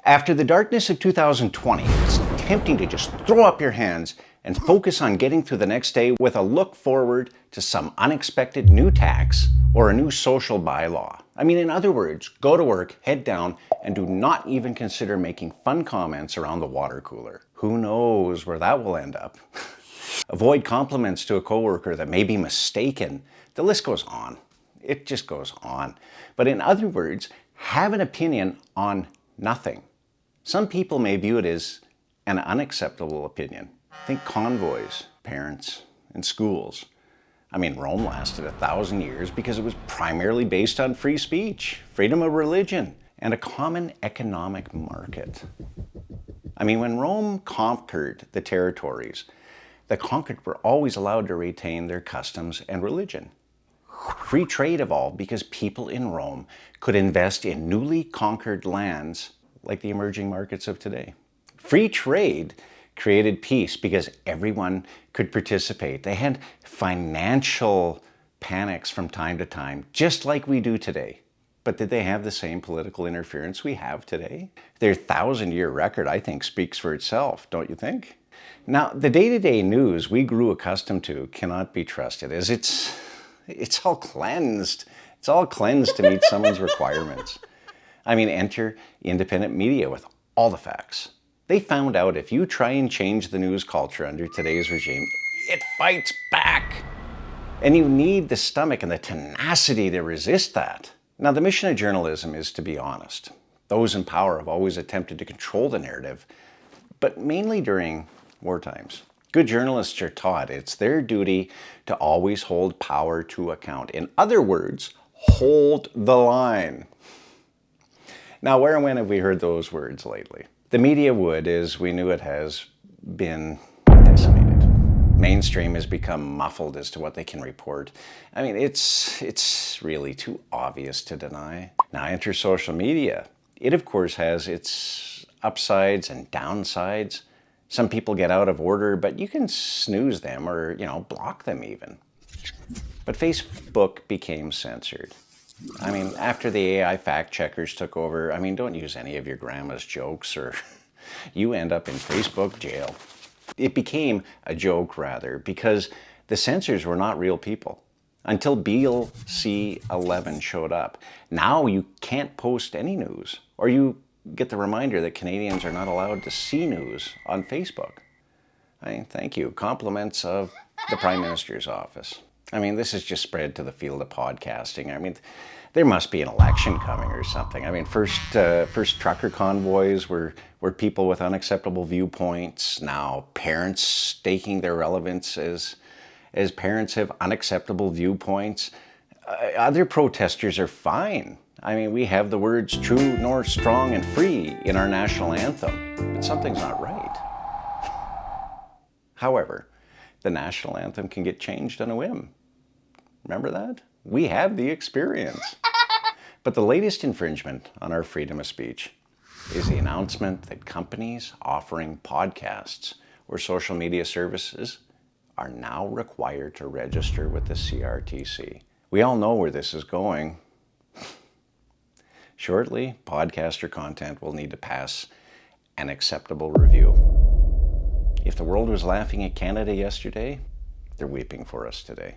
After the darkness of 2020, it's tempting to just throw up your hands and focus on getting through the next day with a look forward to some unexpected new tax or a new social bylaw. I mean, in other words, go to work, head down, and do not even consider making fun comments around the water cooler. Who knows where that will end up? Avoid compliments to a coworker that may be mistaken. The list goes on. It just goes on. But in other words, have an opinion on nothing. Some people may view it as an unacceptable opinion. Think convoys, parents, and schools. I mean, Rome lasted 1,000 years because it was primarily based on free speech, freedom of religion, and a common economic market. I mean, when Rome conquered the territories, the conquered were always allowed to retain their customs and religion. Free trade evolved because people in Rome could invest in newly conquered lands like the emerging markets of today. Free trade created peace because everyone could participate. They had financial panics from time to time, just like we do today. But did they have the same political interference we have today? Their 1,000-year record, I think, speaks for itself, don't you think? Now, the day-to-day news we grew accustomed to cannot be trusted, as it's all cleansed. It's all cleansed to meet someone's requirements. I mean, enter independent media with all the facts. They found out if you try and change the news culture under today's regime, it fights back. And you need the stomach and the tenacity to resist that. Now, the mission of journalism is to be honest. Those in power have always attempted to control the narrative, but mainly during war times. Good journalists are taught it's their duty to always hold power to account. In other words, hold the line. Now, where and when have we heard those words lately? The media would, as we knew it has been decimated. Mainstream has become muffled as to what they can report. I mean, it's really too obvious to deny. Now enter social media. It, of course, has its upsides and downsides. Some people get out of order, but you can snooze them or, block them even. But Facebook became censored. I mean, after the AI fact checkers took over, don't use any of your grandma's jokes or you end up in Facebook jail. It became a joke, rather, because the censors were not real people until Bill C-11 showed up. Now you can't post any news, or you get the reminder that Canadians are not allowed to see news on Facebook. Thank you. Compliments of the Prime Minister's office. This has just spread to the field of podcasting. There must be an election coming or something. First trucker convoys were people with unacceptable viewpoints. Now parents staking their relevance as parents have unacceptable viewpoints. Other protesters are fine. We have the words true, north, strong, and free in our national anthem, but something's not right. However, the national anthem can get changed on a whim. Remember that? We have the experience. But the latest infringement on our freedom of speech is the announcement that companies offering podcasts or social media services are now required to register with the CRTC. We all know where this is going. Shortly, podcaster content will need to pass an acceptable review. If the world was laughing at Canada yesterday, they're weeping for us today.